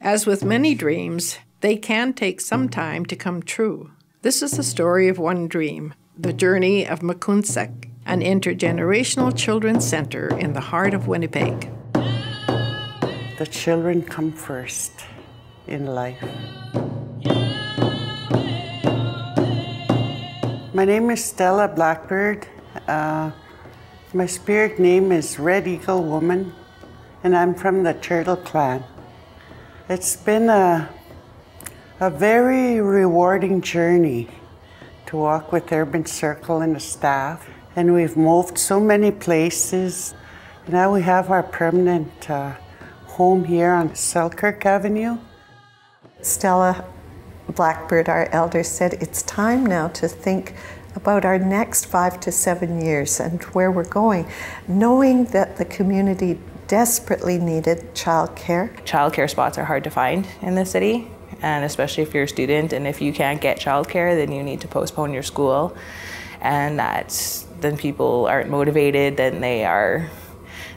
As with many dreams, they can take some time to come true. This is the story of one dream, the journey of Makunsek, an intergenerational children's center in the heart of Winnipeg. The children come first in life. My name is Stella Blackbird. My spirit name is Red Eagle Woman, and I'm from the Turtle Clan. It's been a very rewarding journey to walk with Urban Circle and the staff. And we've moved so many places. Now we have our permanent home here on Selkirk Avenue. Stella Blackbird, our elder, said it's time now to think about our next 5 to 7 years and where we're going, knowing that the community desperately needed childcare. Childcare spots are hard to find in the city, and especially if you're a student, and if you can't get childcare, then you need to postpone your school, and then people aren't motivated, then they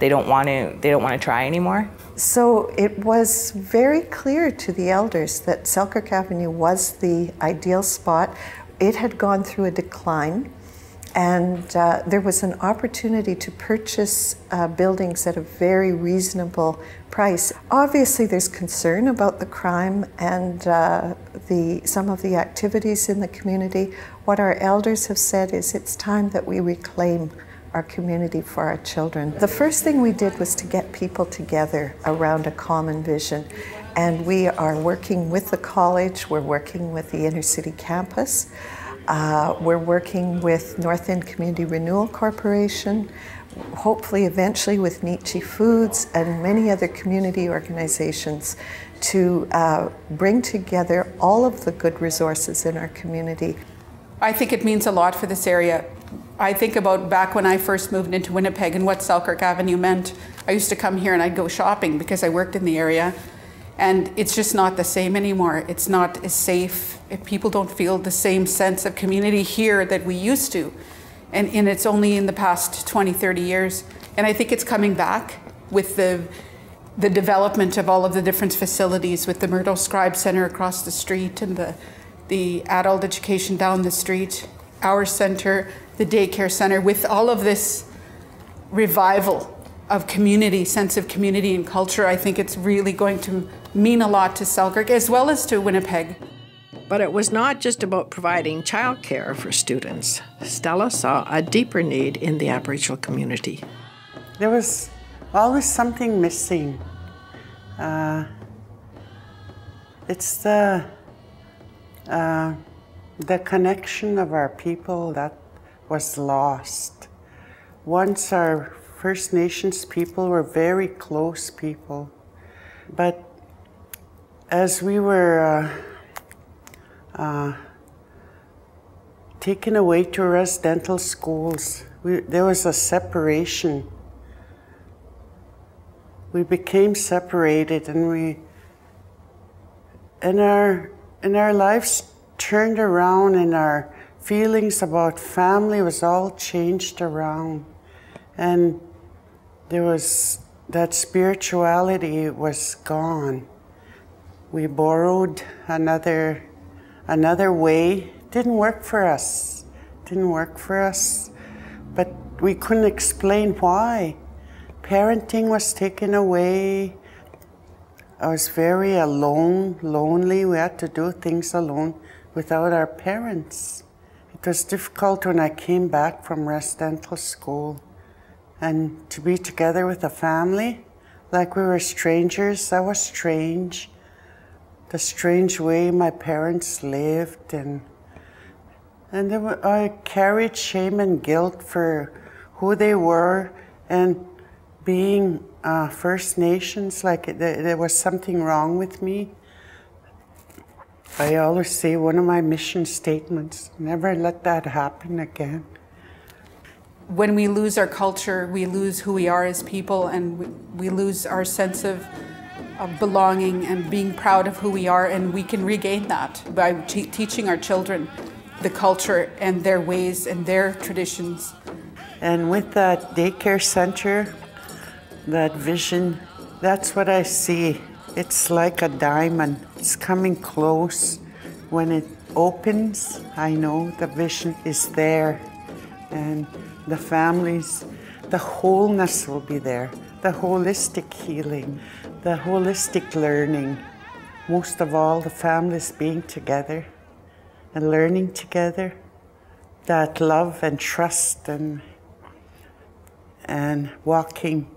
don't want to try anymore. So it was very clear to the elders that Selkirk Avenue was the ideal spot. It had gone through a decline, and there was an opportunity to purchase buildings at a very reasonable price. Obviously, there's concern about the crime and some of the activities in the community. What our elders have said is it's time that we reclaim our community for our children. The first thing we did was to get people together around a common vision. And we are working with the college, we're working with the inner city campus, we're working with North End Community Renewal Corporation, hopefully eventually with Nietzsche Foods and many other community organizations to bring together all of the good resources in our community. I think it means a lot for this area. I think about back when I first moved into Winnipeg and what Selkirk Avenue meant. I used to come here and I'd go shopping because I worked in the area. And it's just not the same anymore. It's not as safe. People don't feel the same sense of community here that we used to. And it's only in the past 20, 30 years. And I think it's coming back with the development of all of the different facilities, with the Murdo Scribe Center across the street and the adult education down the street, our center, the daycare center, with all of this revival of community, sense of community and culture. I think it's really going to mean a lot to Selkirk as well as to Winnipeg. But it was not just about providing childcare for students. Stella saw a deeper need in the Aboriginal community. There was always something missing. It's the connection of our people that was lost. Once our First Nations people were very close people, but as we were taken away to residential schools, there was a separation. We became separated, and our lives turned around, and our feelings about family was all changed around. And there was that spirituality was gone. We borrowed another way. Didn't work for us. But we couldn't explain why. Parenting was taken away. I was very alone, lonely. We had to do things alone without our parents. It was difficult when I came back from residential school. And to be together with a family, like we were strangers, that was strange. The strange way my parents lived, and I carried shame and guilt for who they were, and being First Nations, like there was something wrong with me. I always say one of my mission statements, never let that happen again. When we lose our culture, we lose who we are as people, and we lose our sense of belonging and being proud of who we are, and we can regain that by teaching our children the culture and their ways and their traditions. And with that daycare center, that vision, that's what I see. It's like a diamond. It's coming close. When it opens, I know the vision is there. And the families, the wholeness will be there. The holistic healing, the holistic learning. Most of all, the families being together and learning together. That love and trust and walking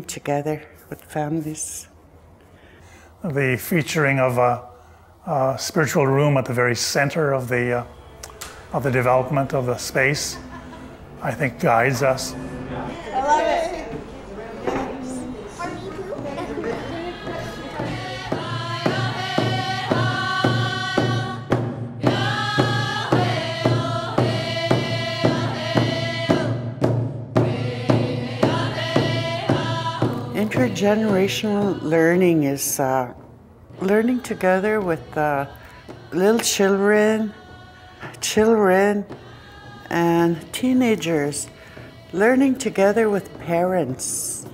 together with families. The featuring of a spiritual room at the very center of the development of the space, I think guides us. I love it. Intergenerational learning is learning together with little children and teenagers, learning together with parents.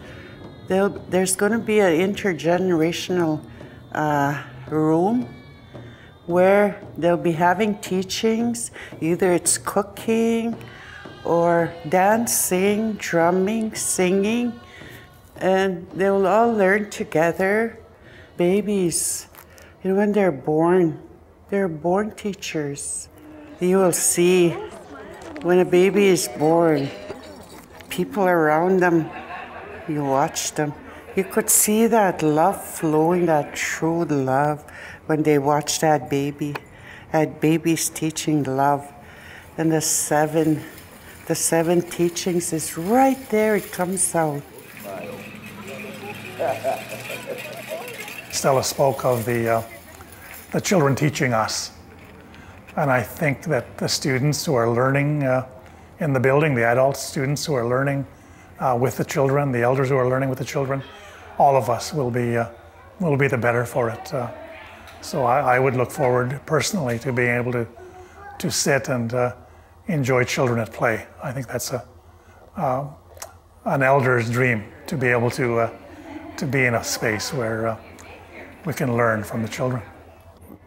There's going to be an intergenerational room where they'll be having teachings, either it's cooking or dancing, drumming, singing, and they will all learn together. Babies, when they're born teachers. You will see when a baby is born, people around them, you watch them, you could see that love flowing, that true love when they watch that baby. That baby's teaching love. And the seven teachings is right there, it comes out. Stella spoke of the children teaching us. And I think that the students who are learning in the building, the adult students who are learning with the children, the elders who are learning with the children, all of us will be the better for it. So I would look forward personally to being able to sit and enjoy children at play. I think that's an elder's dream, to be able to be in a space where we can learn from the children.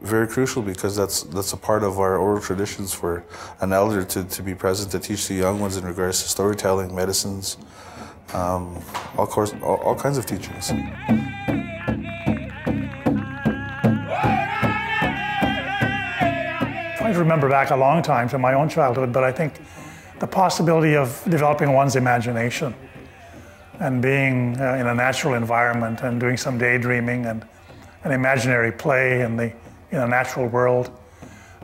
Very crucial, because that's a part of our oral traditions for an elder to be present to teach the young ones in regards to storytelling, medicines, all kinds of teachings. I remember back a long time to my own childhood, but I think the possibility of developing one's imagination and being in a natural environment and doing some daydreaming and an imaginary play in a natural world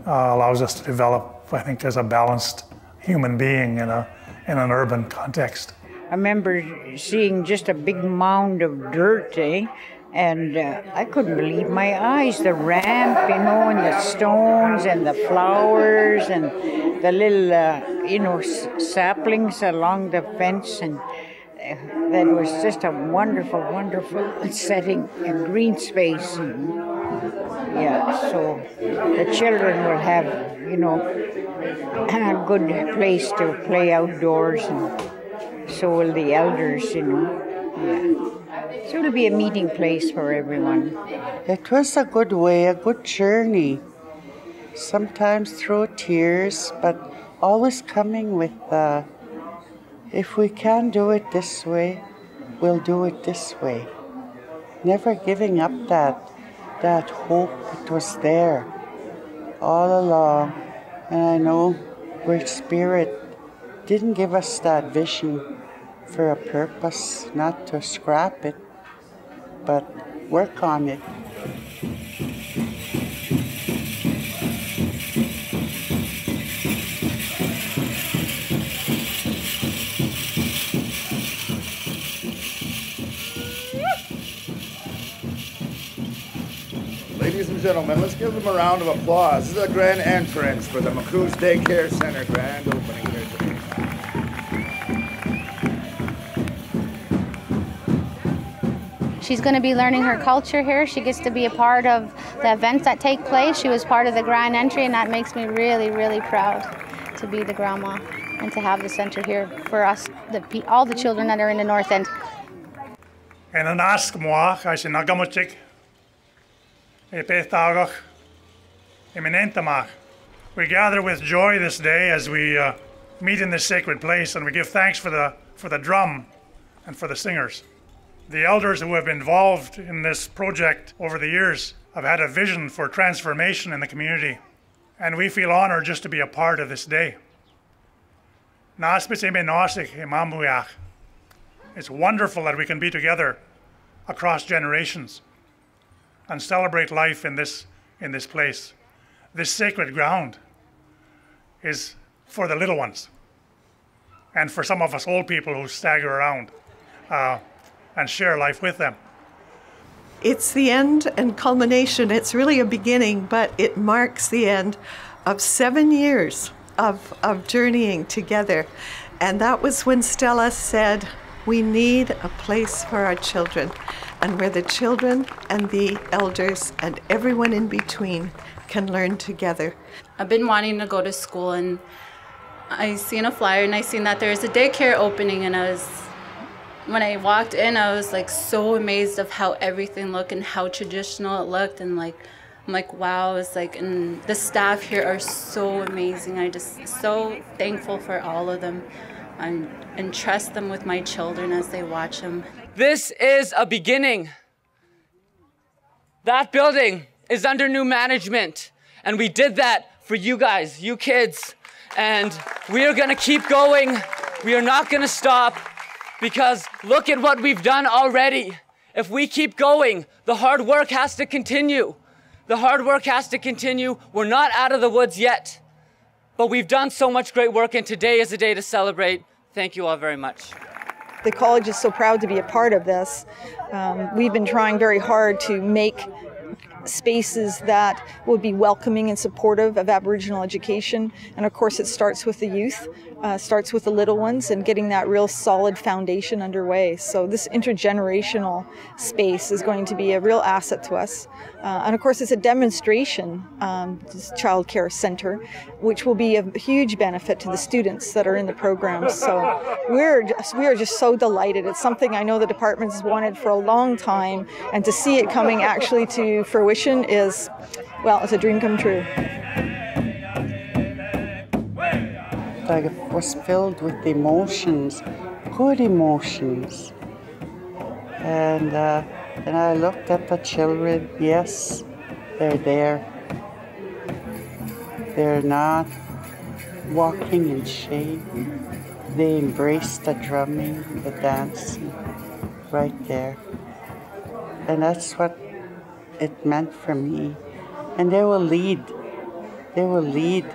allows us to develop, I think, as a balanced human being in an urban context. I remember seeing just a big mound of dirt, and I couldn't believe my eyes. The ramp, and the stones and the flowers and the little, saplings along the fence, and that was just a wonderful, wonderful setting, a green space. So the children will have, a good place to play outdoors, and so will the elders, So it'll be a meeting place for everyone. It was a good way, a good journey. Sometimes through tears, but always coming with, if we can do it this way, we'll do it this way. Never giving up that hope. It was there all along. And I know Great Spirit didn't give us that vision for a purpose, not to scrap it, but work on it. Ladies and gentlemen, let's give them a round of applause. This is a grand entrance for the McCoos Daycare Center grand opening here today. She's going to be learning her culture here. She gets to be a part of the events that take place. She was part of the grand entry, and that makes me really, really proud to be the grandma and to have the center here for us, all the children that are in the North End. En an ask moach as in agamutik, e petagach, eminentamach. We gather with joy this day as we meet in this sacred place, and we give thanks for the drum and for the singers. The elders who have been involved in this project over the years have had a vision for transformation in the community, and we feel honored just to be a part of this day. It's wonderful that we can be together across generations and celebrate life in this place. This sacred ground is for the little ones and for some of us old people who stagger around and share life with them. It's the end and culmination. It's really a beginning, but it marks the end of 7 years of journeying together. And that was when Stella said, we need a place for our children, and where the children and the elders and everyone in between can learn together. I've been wanting to go to school, and I seen a flyer and I seen that there's a daycare opening, and when I walked in, I was like so amazed of how everything looked and how traditional it looked, and I'm like, wow, it's like, and the staff here are so amazing. I just so thankful for all of them, and trust them with my children as they watch them. This is a beginning. That building is under new management, and we did that for you guys, you kids, and we are gonna keep going. We are not gonna stop, because look at what we've done already. If we keep going, the hard work has to continue. The hard work has to continue. We're not out of the woods yet, but we've done so much great work, and today is a day to celebrate. Thank you all very much. The college is so proud to be a part of this. We've been trying very hard to make spaces that would be welcoming and supportive of Aboriginal education. And of course it starts with the youth, starts with the little ones, and getting that real solid foundation underway. So this intergenerational space is going to be a real asset to us. And of course it's a demonstration, this child care center, which will be a huge benefit to the students that are in the program. So we are just so delighted. It's something I know the department has wanted for a long time, and to see it coming actually to fruition is, well, it's a dream come true. I was filled with emotions, good emotions. And I looked at the children. Yes, they're there. They're not walking in shame. They embrace the drumming, the dancing, right there. And that's what it meant for me. And they will lead. They will lead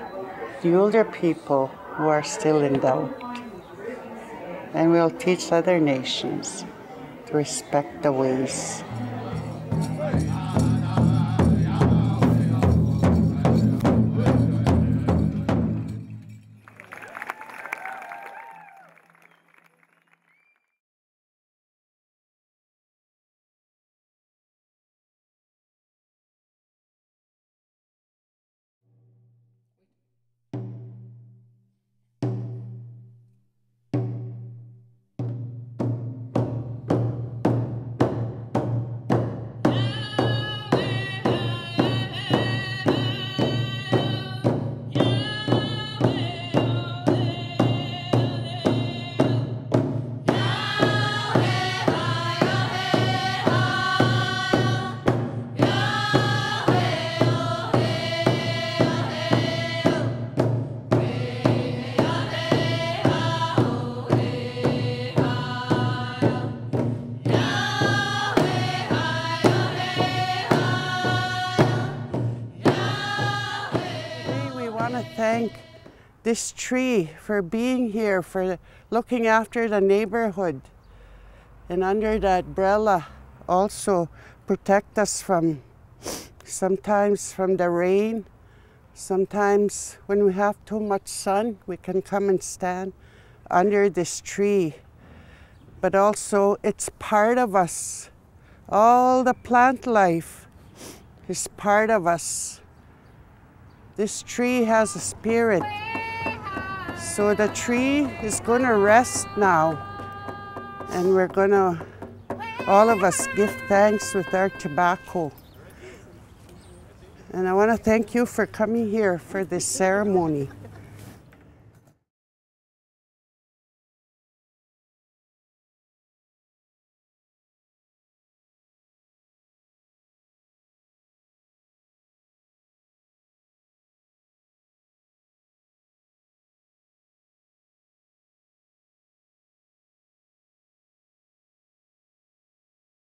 the older people who are still in doubt. And we'll teach other nations to respect the ways. Thank this tree for being here, for looking after the neighborhood, and under the umbrella also protect us from sometimes from the rain. Sometimes when we have too much sun, we can come and stand under this tree. But also it's part of us. All the plant life is part of us. This tree has a spirit. So the tree is going to rest now, and we're going to all of us give thanks with our tobacco. And I want to thank you for coming here for this ceremony.